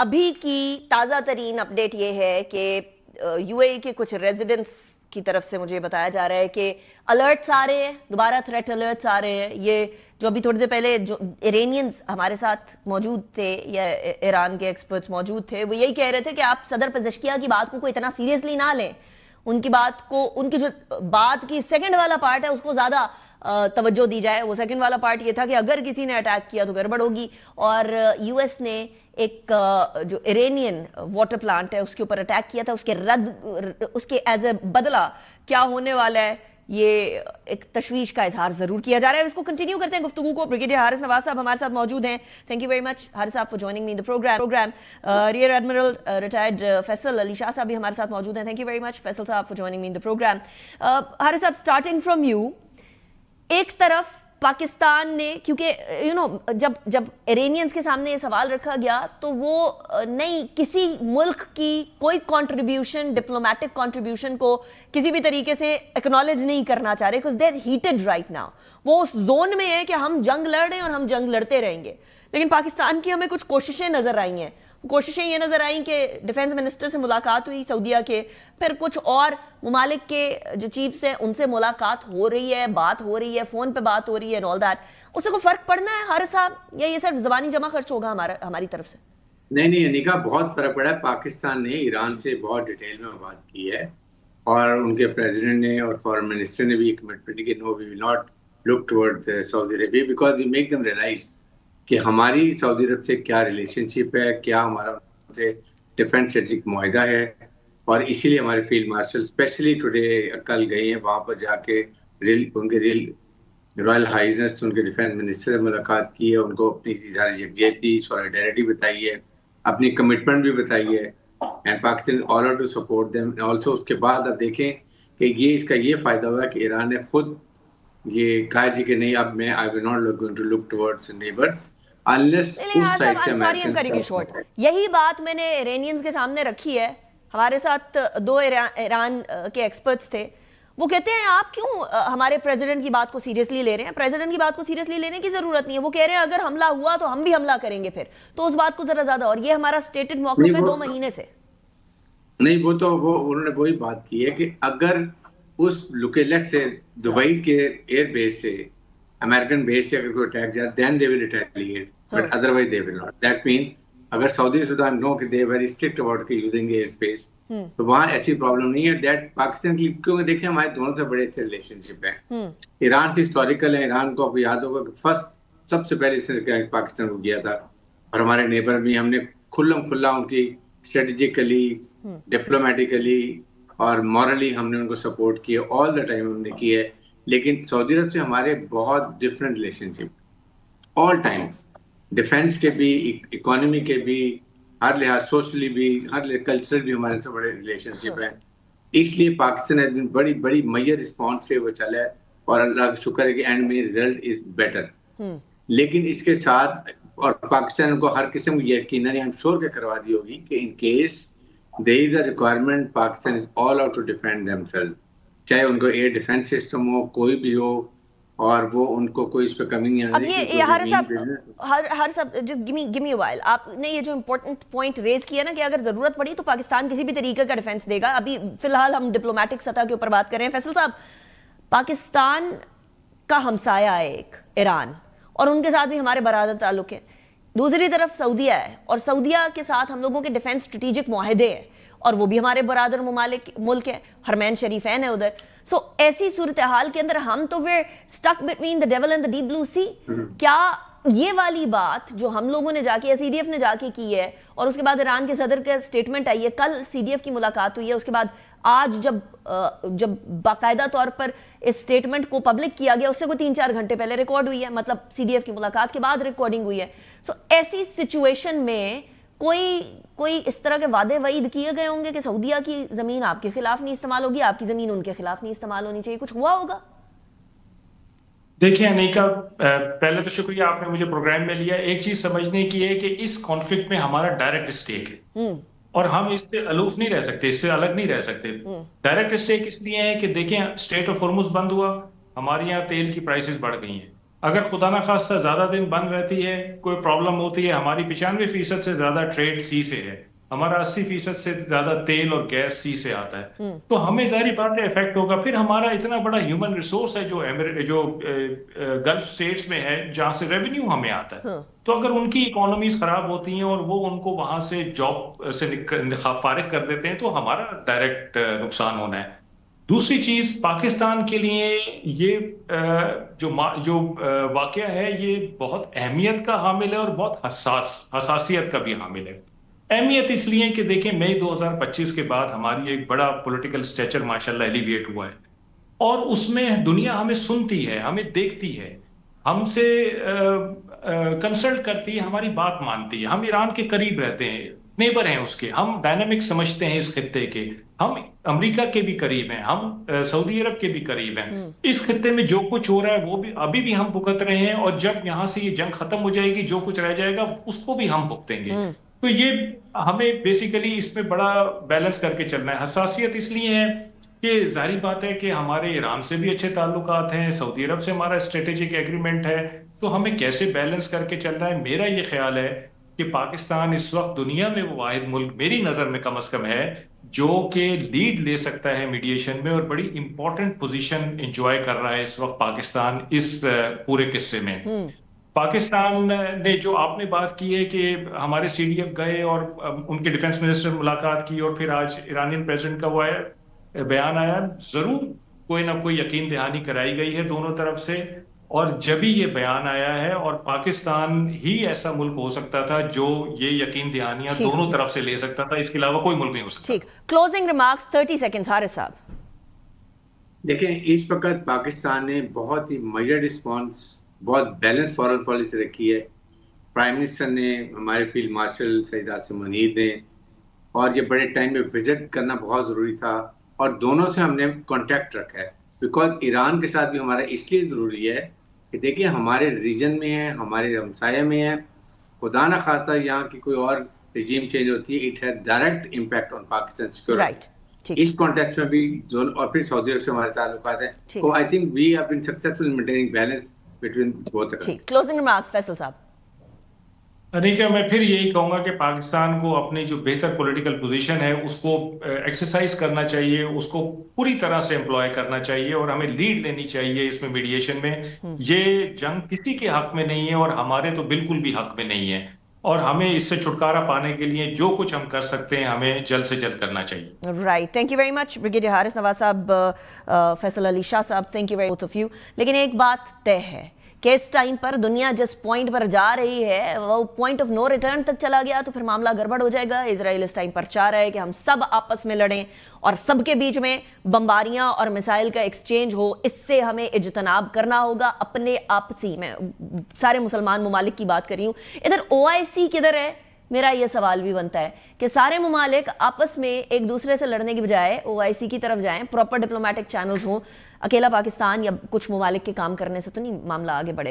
ابھی کی تازہ ترین اپڈیٹ یہ ہے کہ یو اے کے کچھ ریزیڈنٹس کی طرف سے مجھے بتایا جا رہا ہے کہ الرٹس آ رہے ہیں، دوبارہ تھریٹ الرٹس آ رہے ہیں. یہ جو ابھی تھوڑی دیر پہلے جو ایرانینز ہمارے ساتھ موجود تھے یا ایران کے ایکسپرٹس موجود تھے، وہ یہی کہہ رہے تھے کہ آپ صدر پزشکیہ کی بات کو اتنا سیریسلی نہ لیں. ان کی بات کو، ان کی جو بات کی سیکنڈ والا پارٹ ہے اس کو زیادہ توجہ دی جائے. وہ سیکنڈ والا پارٹ یہ تھا کہ اگر کسی نے اٹیک کیا تو گڑبڑ ہوگی. اور یو ایس نے ایک جو ایرانین واٹر پلانٹ ہے اس کے اوپر اٹیک کیا تھا، اس کے ایز اے بدلہ کیا ہونے والا ہے یہ ایک تشویش کا اظہار ضرور کیا جا رہا ہے. اس کو کنٹینیو کرتے ہیں گفتگو کو. بریگیڈیئر حارث نواز صاحب ہمارے ساتھ موجود ہیں. Thank you very much Haris sahab for joining me in the program. Rear admiral retired Faisal Ali Shah sahab بھی ہمارے ساتھ موجود ہیں. Thank you very much Faisal sahab for joining me in the program. Haris sahab starting from you, ایک طرف پاکستان نے، کیونکہ جب ایرانینز کے سامنے یہ سوال رکھا گیا تو وہ نہیں کسی ملک کی کوئی کنٹریبیوشن، ڈپلومیٹک کنٹریبیوشن کو کسی بھی طریقے سے اکنالج نہیں کرنا چاہ رہے because they're heated right now. وہ اس زون میں ہے کہ ہم جنگ لڑ رہے ہیں اور ہم جنگ لڑتے رہیں گے. لیکن پاکستان کی ہمیں کچھ کوششیں نظر آئی ہیں. کوششیں یہ نظر آئیں کہ ڈیفنس منسٹر سے ملاقات ہوئی سعودیہ کے، پھر کچھ اور ممالک کے جو چیفز ہیں ان سے ملاقات ہو رہی ہے، بات ہو رہی ہے، فون پہ بات ہو رہی ہے and all that. اس سے کوئی فرق پڑنا ہے حارث صاحب یا یہ صرف زبانی جمع خرچ ہوگا ہماری طرف سے؟ نہیں انیکا، بہت فرق پڑا ہے. پاکستان نے ایران سے بہت ڈیٹیل میں بات کی ہے اور ان کے پریزیڈنٹ نے اور فارن منسٹر نے بھی کمٹمنٹ کی no we will not look toward Saudi Arabia because we make them realise کہ ہماری سعودی عرب سے کیا ریلیشن شپ ہے، کیا ہمارا ان سے ڈیفینس اسٹریٹجک معاہدہ ہے. اور اسی لیے ہمارے فیلڈ مارشل اسپیشلی ٹوڈے کل گئے ہیں وہاں پر جا کے ان کے رائل ہائیزنس ان کے ڈیفینس منسٹر سے ملاقات کی ہے، ان کو اپنی اظہار یکجہتی سولیڈیرٹی بتائی ہے، اپنی کمٹمنٹ بھی بتائی ہے and Pakistan all out to support them also. اس کے بعد اب دیکھیں کہ اس کا یہ فائدہ ہوا کہ ایران نے خود یہ کہا جی کہ نہیں اب میں I will not going to look towards neighbors unless us side سے امریکن. یہی بات میں نے ایرانینز کے سامنے رکھی ہے. ہمارے ساتھ دو ایران کے ایکسپرٹس تھے، وہ کہتے ہیں آپ کیوں ہمارے پریزیڈنٹ کی بات کو سیریسلی لے رہے ہیں؟ پریزیڈنٹ کی بات کو سیریسلی لینے کی ضرورت نہیں ہے. وہ کہہ رہے ہیں اگر حملہ ہوا تو ہم بھی حملہ کریں گے پھر، تو اس بات کو ذرا زیادہ. اور یہ ہمارا اسٹیٹڈ موقف ہے 2 مہینے سے. نہیں وہ تو انہوں نے وہی بات کی ہے کہ اگر اس لوکیلٹ سے دبئی کے ایئر بیس سے امریکن بیس سے اگر کوئی اٹیک جائے then they will retaliate but otherwise they will not. That means اگر سعودی سودان نو کہ they are very strict about using air space تو وہاں ایسی پرابلم نہیں ہے. دیٹ پاکستان کی کیونکہ دیکھیں ہمارے دونوں سے بڑے اچھے ریلیشن شپ ہیں. ایران سے ہسٹوریکل ہے. ایران کو آپ کو یاد ہوگا کہ فرسٹ سب سے پہلے اس نے پاکستان کو کیا تھا اور ہمارے نیبر بھی ہم نے کھلم کھلا ان کی اسٹریٹجیکلی ڈپلومیٹیکلی اور مورلی ہم نے ان کو سپورٹ کیا آل دا ٹائم ہم نے کی ہے. لیکن سعودی عرب سے ہمارے بہت ڈفرینٹ ریلیشن شپ آل ٹائمس، ڈیفینس کے بھی، اکانومی کے بھی، ہر لحاظ سوشلی بھی، ہر کلچرل بھی ہمارے سے بڑے ریلیشن شپ ہیں. اس لیے پاکستان بڑی بڑی میجر رسپانس سے وہ چلا ہے اور اللہ کا شکر ہے کہ اینڈ میں رزلٹ از بیٹر. لیکن اس کے ساتھ اور پاکستان کو ہر قسم کی یقیناً آئی ایم شیور کہ کروا دی ہوگی کہ in case there is a requirement Pakistan is all out to defend themselves. چاہے ان کو ایئر ڈیفینس سسٹم ہو، کوئی بھی ہو، اور وہ ان کو کوئی اس پہ کمی نہیں آنے. اب یہ ہر سب just give me a while. آپ نے یہ جو امپورٹنٹ پوائنٹ ریز کیا نا کہ اگر ضرورت پڑی تو پاکستان کسی بھی طریقے کا ڈیفینس دے گا. ابھی فی الحال ہم ڈپلومیٹک سطح کے اوپر بات کر رہے ہیں. فیصل صاحب، پاکستان کا ہمسایہ ہے ایک ایران، اور ان کے ساتھ بھی ہمارے برادر تعلق ہیں. دوسری طرف سعودیہ ہے اور سعودیہ کے ساتھ ہم لوگوں کے ڈیفینس اسٹریٹجک معاہدے ہیں اور وہ بھی ہمارے برادر ملک ہے، حرمین شریفین ہے ادھر. سو ایسی صورتحال کے اندر ہم تو we're stuck between the devil and the deep blue sea. کیا یہ والی بات جو ہم لوگوں نے جا کے سی ڈی ایف نے جا کے کی ہے اور اس کے بعد ایران کے صدر کا اسٹیٹمنٹ آئی ہے، کل سی ڈی ایف کی ملاقات ہوئی ہے، اس کے بعد آج جب باقاعدہ طور پر اس اسٹیٹمنٹ کو پبلک کیا گیا اس سے کوئی 3-4 گھنٹے پہلے ریکارڈ ہوئی ہے، مطلب سی ڈی ایف کی ملاقات کے بعد ریکارڈنگ ہوئی ہے. سو ایسی سچویشن میں کوئی اس طرح کے وعدے وعید کیے گئے ہوں گے کہ سعودیہ کی زمین آپ کے خلاف نہیں استعمال ہوگی، آپ کی زمین ان کے خلاف نہیں استعمال ہونی چاہیے، کچھ ہوا ہوگا؟ دیکھیں انیکا، پہلے تو شکریہ آپ نے مجھے پروگرام میں لیا. ایک چیز سمجھنے کی ہے کہ اس کانفلکٹ میں ہمارا ڈائریکٹ اسٹیک ہے اور ہم اس سے الوف نہیں رہ سکتے، اس سے الگ نہیں رہ سکتے. ڈائریکٹ اسٹیک اس لیے ہے کہ دیکھیں اسٹریٹ آف ہارمز بند ہوا، ہمارے یہاں تیل کی پرائسز بڑھ گئی ہیں. اگر خدا نخواستہ زیادہ دن بند رہتی ہے، کوئی پرابلم ہوتی ہے، ہماری 95% سے زیادہ ٹریڈ سی سے ہے، ہمارا 80% سے زیادہ تیل اور گیس سی سے آتا ہے، تو ہمیں ظاہری بات ہے افیکٹ ہوگا. پھر ہمارا اتنا بڑا ہیومن ریسورس ہے جو گلف اسٹیٹس میں ہے، جہاں سے ریونیو ہمیں آتا ہے. تو اگر ان کی اکانومیز خراب ہوتی ہیں اور وہ ان کو وہاں سے جاب سے فارغ کر دیتے ہیں، تو ہمارا ڈائریکٹ نقصان ہونا ہے. دوسری چیز، پاکستان کے لیے یہ جو واقعہ ہے یہ بہت اہمیت کا حامل ہے اور بہت حساسیت کا بھی حامل ہے. اہمیت اس لیے کہ دیکھیں مئی 2025 کے بعد ہماری ایک بڑا پولیٹیکل سٹیچر ماشاءاللہ ایلیویٹ ہوا ہے، اور اس میں دنیا ہمیں سنتی ہے، ہمیں دیکھتی ہے، ہم سے کنسلٹ کرتی ہے، ہماری بات مانتی ہے. ہم ایران کے قریب رہتے ہیں، نیبر ہیں اس کے، ہم ڈائنامک سمجھتے ہیں اس خطے کے، ہم امریکہ کے بھی قریب ہیں، ہم سعودی عرب کے بھی قریب ہیں. اس خطے میں جو کچھ ہو رہا ہے وہ بھی ابھی بھی ہم بھگت رہے ہیں، اور جب یہاں سے یہ جنگ ختم ہو جائے گی جو کچھ رہ جائے گا اس کو بھی ہم بھگتیں گے. تو یہ ہمیں بیسیکلی اس میں بڑا بیلنس کر کے چلنا ہے. حساسیت اس لیے ہے کہ ظاہری بات ہے کہ ہمارے ایران سے بھی اچھے تعلقات ہیں، سعودی عرب سے ہمارا اسٹریٹجک ایگریمنٹ ہے، تو ہمیں کیسے بیلنس کر کے چلنا ہے. میرا یہ خیال ہے کہ پاکستان اس وقت دنیا میں وہ واحد ملک میری نظر میں کم از کم ہے جو کہ لیڈ لے سکتا ہے میڈیشن میں، اور بڑی امپورٹنٹ پوزیشن انجوائے کر رہا ہے اس وقت پاکستان اس پورے قصے میں. پاکستان نے جو آپ نے بات کی ہے کہ ہمارے سی ڈی ایف گئے اور ان کے ڈیفنس منسٹر ملاقات کی، اور پھر آج ایرانین پریزیڈنٹ کا وہ بیان آیا، ضرور کوئی نہ کوئی یقین دہانی کرائی گئی ہے دونوں طرف سے. اور جب ہی یہ بیان آیا ہے، اور پاکستان ہی ایسا ملک ہو سکتا تھا جو یہ یقین دہانیاں دونوں طرف سے لے سکتا تھا، اس کے علاوہ کوئی ملک نہیں ہو سکتا. ٹھیک، کلوزنگ ریمارکس 30 سیکنڈز حارث صاحب. دیکھیں اس وقت پاکستان نے بہت ہی میجر رسپانس، بہت بیلنس فارن پالیسی رکھی ہے. پرائم منسٹر نے، ہمارے فیلڈ مارشل سعید عاصم منیر نے، اور یہ بڑے ٹائم میں وزٹ کرنا بہت ضروری تھا، اور دونوں سے ہم نے کانٹیکٹ رکھا ہے. بیکاز ایران کے ساتھ بھی ہمارا اس لیے ضروری ہے کہ دیکھیے ہمارے ریجن میں ہے، ہمارے ہمسایہ میں ہے، خدا نہ خواستہ یہاں کی کوئی اور رجیم چینج ہوتی ہے، it has direct impact on Pakistan security. اس کانٹیکسٹ میں بھی اور پھر سعودی عرب سے ہمارے تعلقات ہیں. تو I think we have been successful in maintaining balance between both. Closing remarks Faisal sahib. Anika, میں پھر یہی کہوں گا کہ پاکستان کو اپنی جو بہتر پولیٹیکل پوزیشن ہے اس کو ایکسرسائز کرنا چاہیے، اس کو پوری طرح سے امپلوائے کرنا چاہیے، اور ہمیں لیڈ لینی چاہیے اس میں میڈیشن میں. یہ جنگ کسی کے حق میں نہیں ہے، اور ہمارے تو بالکل بھی حق میں نہیں ہے، اور ہمیں اس سے چھٹکارا پانے کے لیے جو کچھ ہم کر سکتے ہیں ہمیں جلد سے جلد کرنا چاہیے. Right, thank you very much brigadier Haris Nawaz sahab, Faisal Ali Shah sahab, thank you very both of you. لیکن ایک بات طے ہے کہ اس ٹائم پر دنیا جس پوائنٹ پر جا رہی ہے وہ پوائنٹ آف نو ریٹرن تک چلا گیا تو پھر معاملہ گڑبڑ ہو جائے گا. اسرائیل اس ٹائم پر چاہ رہا ہے کہ ہم سب آپس میں لڑیں اور سب کے بیچ میں بمباریاں اور میسائل کا ایکسچینج ہو. اس سے ہمیں اجتناب کرنا ہوگا اپنے آپسی میں. سارے مسلمان ممالک کی بات کر رہی ہوں. ادھر OIC کدھر ہے؟ میرا یہ سوال بھی بنتا ہے کہ سارے ممالک آپس میں ایک دوسرے سے لڑنے کی بجائے OIC کی طرف جائیں، پراپر ڈپلومیٹک چینلز ہوں. اکیلا پاکستان یا کچھ ممالک کے کام کرنے سے تو نہیں معاملہ آگے بڑھے گا.